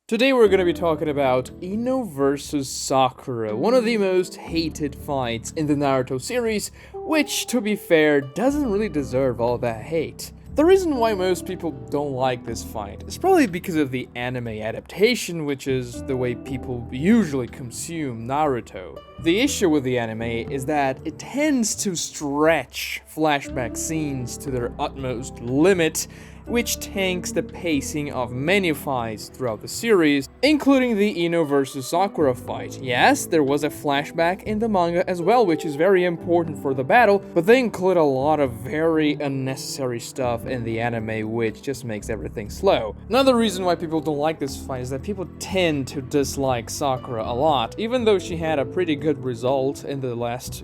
Today we're going to be talking about Ino versus Sakura, one of the most hated fights in the Naruto series, which, to be fair, doesn't really deserve all that hate. The reason why most people don't like this fight is probably because of the anime adaptation, which is the way people usually consume Naruto. The issue with the anime is that it tends to stretch flashback scenes to their utmost limit, which tanks the pacing of many fights throughout the series, including the Ino vs Sakura fight. Yes, there was a flashback in the manga as well, which is very important for the battle, but they include a lot of very unnecessary stuff in the anime, which just makes everything slow. Another reason why people don't like this fight is that people tend to dislike Sakura a lot. Even though she had a pretty good result in the last,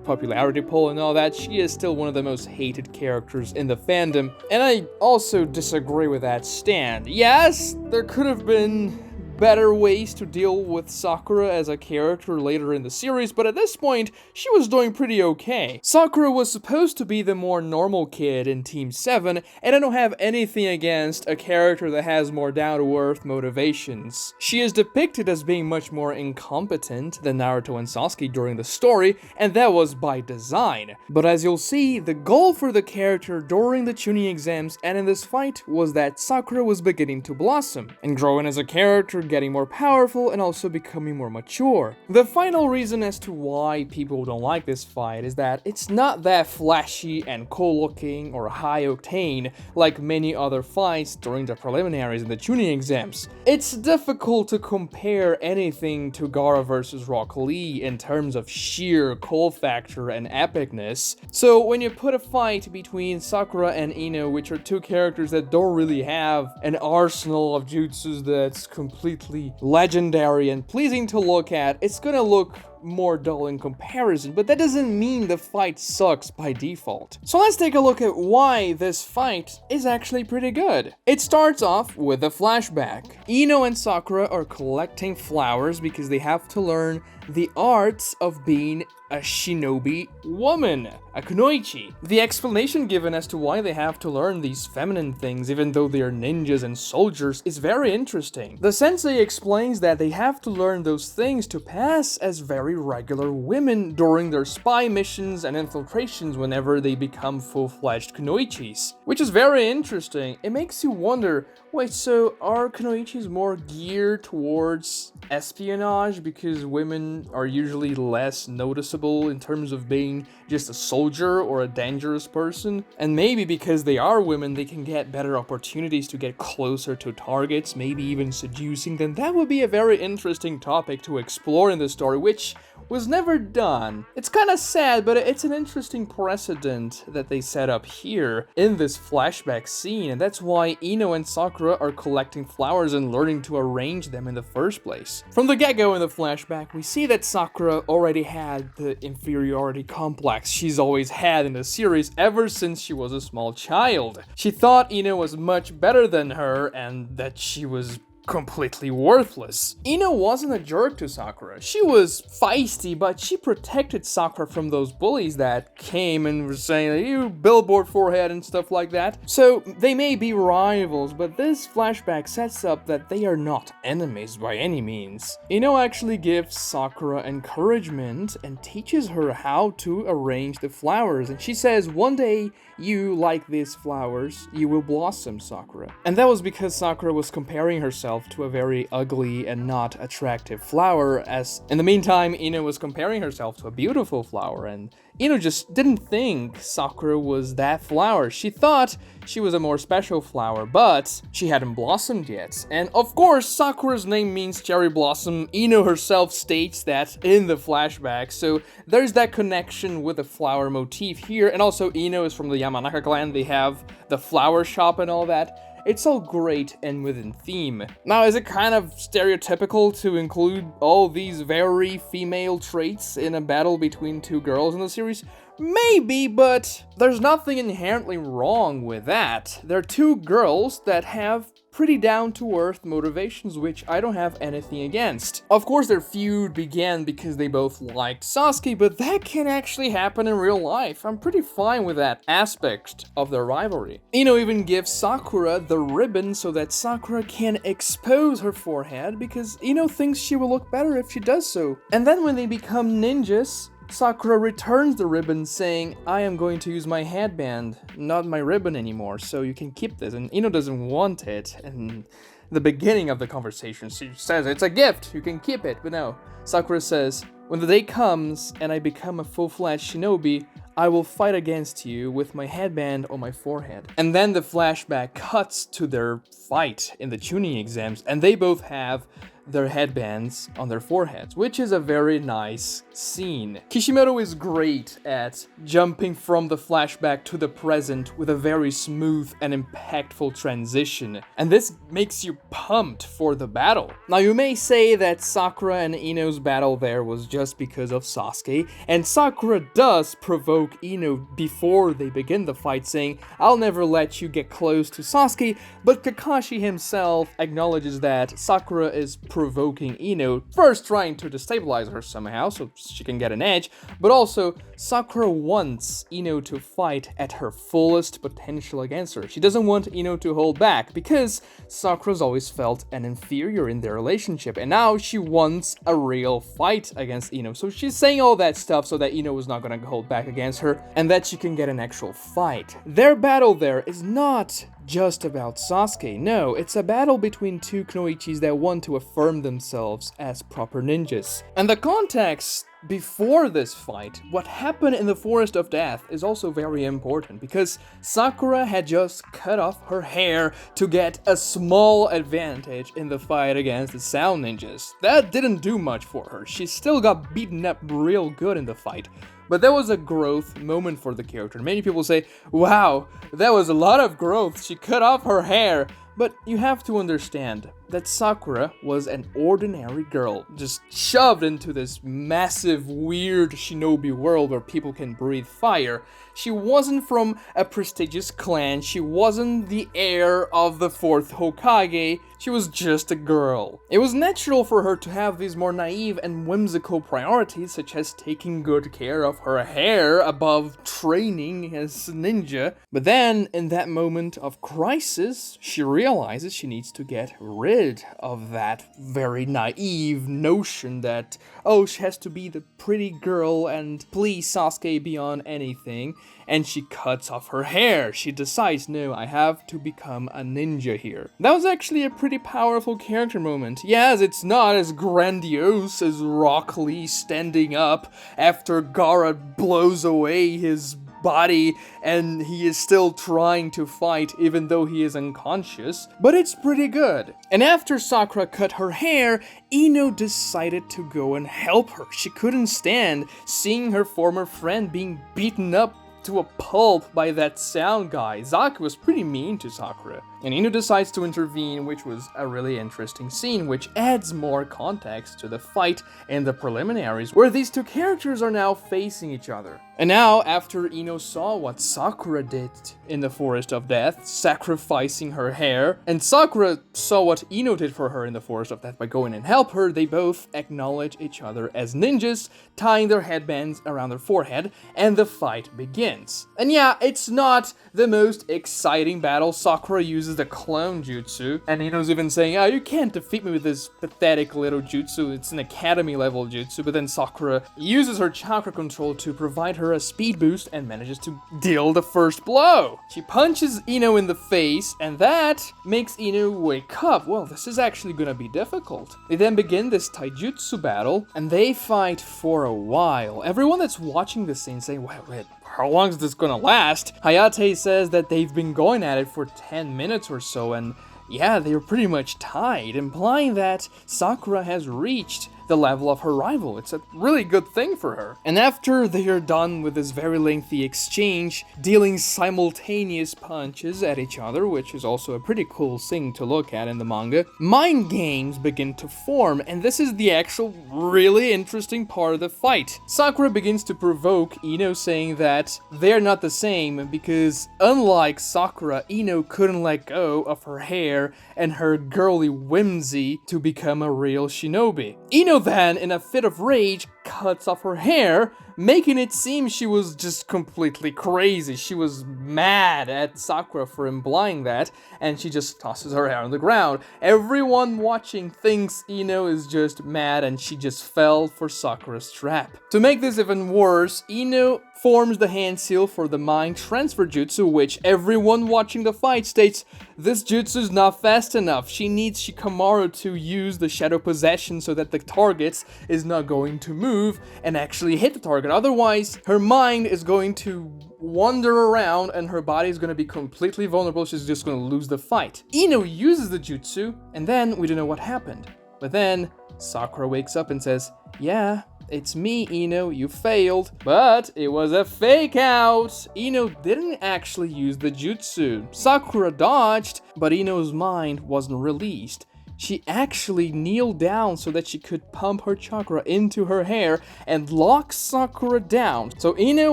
popularity poll and all that, she is still one of the most hated characters in the fandom, and I also disagree with that stand. Yes, there could have been better ways to deal with Sakura as a character later in the series, but at this point, she was doing pretty okay. Sakura was supposed to be the more normal kid in Team 7, and I don't have anything against a character that has more down-to-earth motivations. She is depicted as being much more incompetent than Naruto and Sasuke during the story, and that was by design. But as you'll see, the goal for the character during the Chunin Exams and in this fight was that Sakura was beginning to blossom and growing as a character, getting more powerful, and also becoming more mature. The final reason as to why people don't like this fight is that it's not that flashy and cool looking or high octane like many other fights during the preliminaries and the Chunin Exams. It's difficult to compare anything to Gaara vs Rock Lee in terms of sheer cool factor and epicness, so when you put a fight between Sakura and Ino, which are two characters that don't really have an arsenal of jutsus that's completely legendary and pleasing to look at, it's gonna look more dull in comparison, but that doesn't mean the fight sucks by default. So let's take a look at why this fight is actually pretty good. It starts off with a flashback. Ino and Sakura are collecting flowers because they have to learn the arts of being a shinobi woman, a kunoichi. The explanation given as to why they have to learn these feminine things even though they are ninjas and soldiers is very interesting. The sensei explains that they have to learn those things to pass as very regular women during their spy missions and infiltrations whenever they become full-fledged kunoichis, which is very interesting. It makes you wonder, wait, so are kunoichis more geared towards espionage because women are usually less noticeable in terms of being just a soldier or a dangerous person? And maybe because they are women, they can get better opportunities to get closer to targets, maybe even seducing them. That would be a very interesting topic to explore in the story, which was never done. It's kind of sad, but it's an interesting precedent that they set up here in this flashback scene, and that's why Ino and Sakura are collecting flowers and learning to arrange them in the first place. From the get-go in the flashback, we see that Sakura already had the inferiority complex she's always had in the series ever since she was a small child. She thought Ino was much better than her and that she was completely worthless. Ino wasn't a jerk to Sakura. She was feisty, but she protected Sakura from those bullies that came and were saying, you billboard forehead and stuff like that. So they may be rivals, but this flashback sets up that they are not enemies by any means. Ino actually gives Sakura encouragement and teaches her how to arrange the flowers, and she says, one day you, like these flowers, you will blossom, Sakura. And that was because Sakura was comparing herself to a very ugly and not attractive flower, as in the meantime Ino was comparing herself to a beautiful flower, and Ino just didn't think Sakura was that flower. She thought she was a more special flower, but she hadn't blossomed yet. And of course, Sakura's name means cherry blossom. Ino herself states that in the flashback, so there's that connection with the flower motif here. And also Ino is from the Yamanaka clan. They have the flower shop and all that. It's all great and within theme. Now, is it kind of stereotypical to include all these very female traits in a battle between two girls in the series? Maybe, but there's nothing inherently wrong with that. They're two girls that have pretty down-to-earth motivations, which I don't have anything against. Of course, their feud began because they both liked Sasuke, but that can actually happen in real life. I'm pretty fine with that aspect of their rivalry. Ino even gives Sakura the ribbon so that Sakura can expose her forehead because Ino thinks she will look better if she does so. And then when they become ninjas, Sakura returns the ribbon saying, I am going to use my headband, not my ribbon anymore, so you can keep this. And Ino doesn't want it. And the beginning of the conversation, she says, it's a gift, you can keep it. But no, Sakura says, when the day comes and I become a full-fledged shinobi, I will fight against you with my headband on my forehead. And then the flashback cuts to their fight in the Chunin exams, and they both have their headbands on their foreheads, which is a very nice scene. Kishimoto is great at jumping from the flashback to the present with a very smooth and impactful transition, and this makes you pumped for the battle. Now you may say that Sakura and Ino's battle there was just because of Sasuke, and Sakura does provoke Ino before they begin the fight, saying, I'll never let you get close to Sasuke, but Kakashi himself acknowledges that Sakura is provoking Ino, first trying to destabilize her somehow so she can get an edge, but also Sakura wants Ino to fight at her fullest potential against her. She doesn't want Ino to hold back because Sakura's always felt an inferior in their relationship, and now she wants a real fight against Ino. So she's saying all that stuff so that Ino is not gonna hold back against her and that she can get an actual fight. Their battle there is not just about Sasuke. No, it's a battle between two kunoichis that want to affirm themselves as proper ninjas. And the context before this fight, what happened in the Forest of Death, is also very important because Sakura had just cut off her hair to get a small advantage in the fight against the Sound Ninjas. That didn't do much for her. She still got beaten up real good in the fight. But that was a growth moment for the character. Many people say, wow, that was a lot of growth. She cut off her hair. But you have to understand that Sakura was an ordinary girl, just shoved into this massive, weird shinobi world where people can breathe fire. She wasn't from a prestigious clan, she wasn't the heir of the 4th Hokage, she was just a girl. It was natural for her to have these more naive and whimsical priorities, such as taking good care of her hair above training as a ninja. But then, in that moment of crisis, she realizes she needs to get rid of that very naive notion that, oh, she has to be the pretty girl and please Sasuke beyond anything. And she cuts off her hair. She decides, no, I have to become a ninja here. That was actually a pretty powerful character moment. Yes, it's not as grandiose as Rock Lee standing up after Gaara blows away his body and he is still trying to fight even though he is unconscious, but it's pretty good. And after Sakura cut her hair, Ino decided to go and help her. She couldn't stand seeing her former friend being beaten up to a pulp by that sound guy. Zaki was pretty mean to Sakura, and Ino decides to intervene, which was a really interesting scene, which adds more context to the fight and the preliminaries, where these two characters are now facing each other. And now, after Ino saw what Sakura did in the Forest of Death, sacrificing her hair, and Sakura saw what Ino did for her in the Forest of Death by going and help her, they both acknowledge each other as ninjas, tying their headbands around their forehead, and the fight begins. And yeah, it's not the most exciting battle. Sakura uses the clone jutsu, and Ino's even saying, oh, you can't defeat me with this pathetic little jutsu, it's an academy level jutsu, but then Sakura uses her chakra control to provide her a speed boost and manages to deal the first blow. She punches Ino in the face, and that makes Ino wake up. Well, this is actually gonna be difficult. They then begin this taijutsu battle, and they fight for a while. Everyone that's watching this scene saying, wait, how long is this gonna last? Hayate says that they've been going at it for 10 minutes or so, and yeah, they were pretty much tied, implying that Sakura has reached the level of her rival. It's a really good thing for her. And after they are done with this very lengthy exchange, dealing simultaneous punches at each other, which is also a pretty cool thing to look at in the manga, mind games begin to form, and this is the actual really interesting part of the fight. Sakura begins to provoke Ino, saying that they're not the same because unlike Sakura, Ino couldn't let go of her hair and her girly whimsy to become a real shinobi. Ino then, in a fit of rage, cuts off her hair, making it seem she was just completely crazy. She was mad at Sakura for implying that, and she just tosses her hair on the ground. Everyone watching thinks Ino is just mad and she just fell for Sakura's trap. To make this even worse, Ino forms the hand seal for the mind transfer jutsu, which everyone watching the fight states, this jutsu is not fast enough. She needs Shikamaru to use the shadow possession so that the target is not going to move and actually hit the target. Otherwise, her mind is going to wander around and her body is going to be completely vulnerable. She's just going to lose the fight. Ino uses the jutsu, and then we don't know what happened. But then Sakura wakes up and says, yeah, it's me, Ino, you failed. But it was a fake out. Ino didn't actually use the jutsu. Sakura dodged, but Ino's mind wasn't released. She actually kneeled down so that she could pump her chakra into her hair and lock Sakura down. So Ino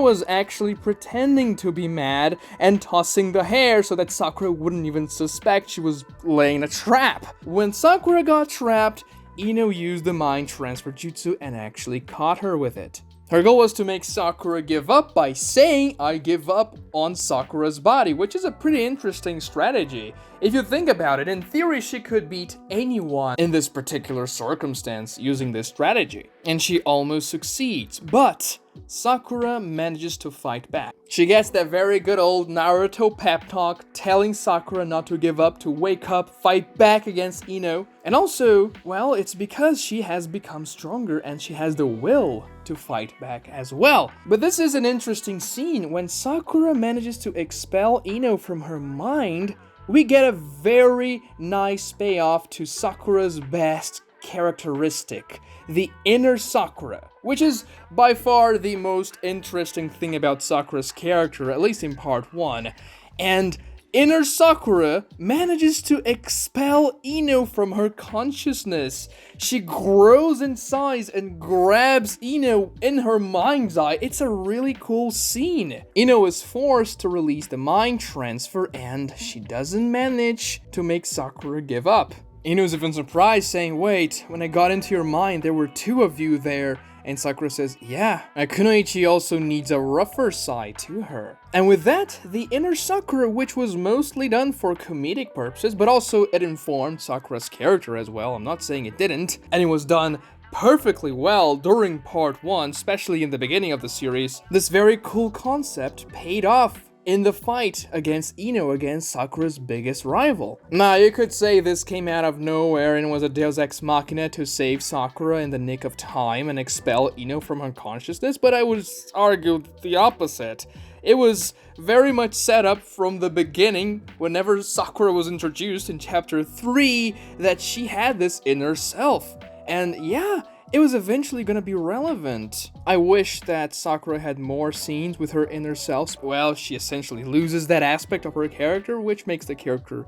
was actually pretending to be mad and tossing the hair so that Sakura wouldn't even suspect she was laying a trap. When Sakura got trapped, Ino used the mind transfer jutsu and actually caught her with it. Her goal was to make Sakura give up by saying, I give up on Sakura's body, which is a pretty interesting strategy. If you think about it, in theory she could beat anyone in this particular circumstance using this strategy. And she almost succeeds, but Sakura manages to fight back. She gets that very good old Naruto pep talk telling Sakura not to give up, to wake up, fight back against Ino. And also, well, it's because she has become stronger and she has the will to fight back as well. But this is an interesting scene. When Sakura manages to expel Ino from her mind, we get a very nice payoff to Sakura's best characteristic, the inner Sakura, which is by far the most interesting thing about Sakura's character, at least in part 1. And inner Sakura manages to expel Ino from her consciousness. She grows in size and grabs Ino in her mind's eye. It's a really cool scene. Ino is forced to release the mind transfer and she doesn't manage to make Sakura give up. Ino's even surprised, saying, wait, when I got into your mind, there were 2 of you there. And Sakura says, yeah, Kunoichi also needs a rougher side to her. And with that, the inner Sakura, which was mostly done for comedic purposes, but also it informed Sakura's character as well, I'm not saying it didn't, and it was done perfectly well during part 1, especially in the beginning of the series, this very cool concept paid off in the fight against Ino, against Sakura's biggest rival. Now, you could say this came out of nowhere and was a deus ex machina to save Sakura in the nick of time and expel Ino from her consciousness, but I would argue the opposite. It was very much set up from the beginning, whenever Sakura was introduced in chapter 3, that she had this inner self. And yeah, it was eventually gonna be relevant. I wish that Sakura had more scenes with her inner self. Well, she essentially loses that aspect of her character, which makes the character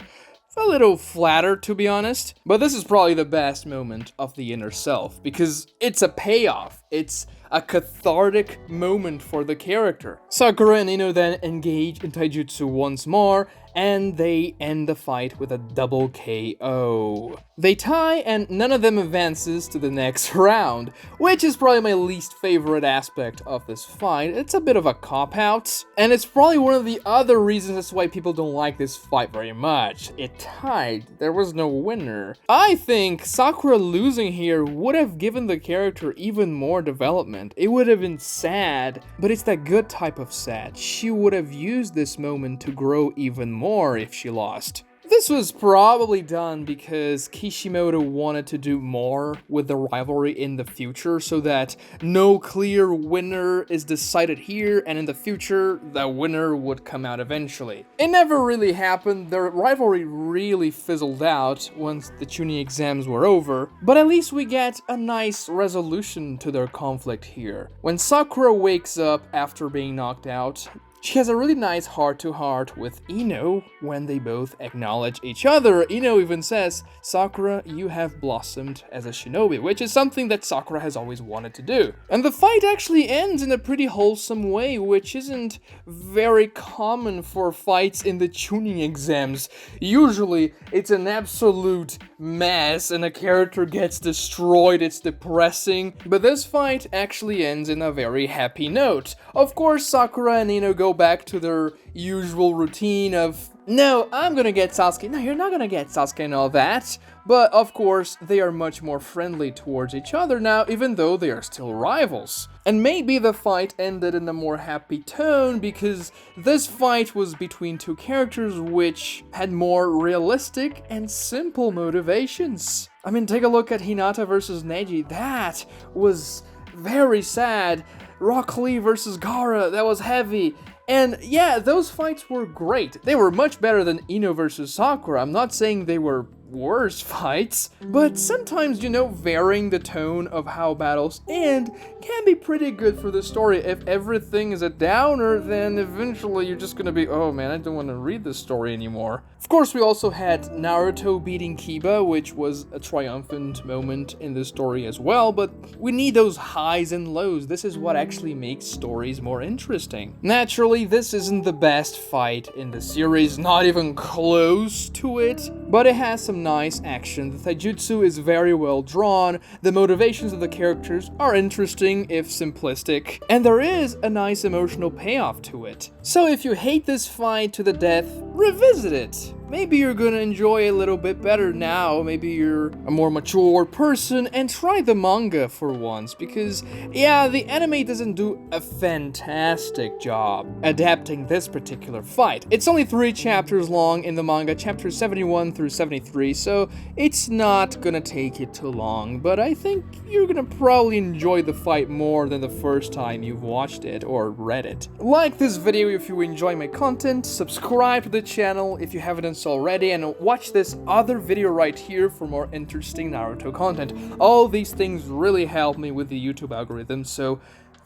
a little flatter, to be honest. But this is probably the best moment of the inner self, because it's a payoff. It's a cathartic moment for the character. Sakura and Ino then engage in taijutsu once more, and they end the fight with a double KO. They tie, and none of them advances to the next round, which is probably my least favorite aspect of this fight. It's a bit of a cop-out, and it's probably one of the other reasons as to why people don't like this fight very much. It tied. There was no winner. I think Sakura losing here would have given the character even more development. It would have been sad, but it's that good type of sad. She would have used this moment to grow even more if she lost. This was probably done because Kishimoto wanted to do more with the rivalry in the future so that no clear winner is decided here, and in the future, the winner would come out eventually. It never really happened. The rivalry really fizzled out once the Chunin exams were over, but at least we get a nice resolution to their conflict here. When Sakura wakes up after being knocked out, she has a really nice heart-to-heart with Ino when they both acknowledge each other. Ino even says, "Sakura, you have blossomed as a shinobi," which is something that Sakura has always wanted to do. And the fight actually ends in a pretty wholesome way, which isn't very common for fights in the Chunin exams. Usually, it's an absolute mess and a character gets destroyed, it's depressing. But this fight actually ends in a very happy note. Of course, Sakura and Ino go back to their usual routine of, "No, I'm gonna get Sasuke. No, you're not gonna get Sasuke," and all that. But of course, they are much more friendly towards each other now, even though they are still rivals. And maybe the fight ended in a more happy tone because this fight was between two characters which had more realistic and simple motivations. I mean, take a look at Hinata versus Neji. That was very sad. Rock Lee versus Gaara, that was heavy. And yeah, those fights were great. They were much better than Ino versus Sakura. I'm not saying they were worse fights, but sometimes, varying the tone of how battles end can be pretty good for the story. If everything is a downer, then eventually you're just gonna be, oh man, I don't want to read this story anymore. Of course, we also had Naruto beating Kiba, which was a triumphant moment in the story as well, but we need those highs and lows. This is what actually makes stories more interesting. Naturally, this isn't the best fight in the series, not even close to it, but it has some nice action. The taijutsu is very well drawn, the motivations of the characters are interesting if simplistic, and there is a nice emotional payoff to it. So if you hate this fight to the death, revisit it. Maybe you're gonna enjoy it a little bit better now, maybe you're a more mature person, and try the manga for once, because yeah, the anime doesn't do a fantastic job adapting this particular fight. It's only 3 chapters long in the manga, chapters 71 through 73, so it's not gonna take you too long, but I think you're gonna probably enjoy the fight more than the first time you've watched it or read it. Like this video if you enjoy my content, subscribe to the channel if you haven't already, and watch this other video right here for more interesting Naruto content. All these things really help me with the YouTube algorithm, so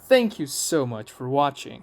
thank you so much for watching.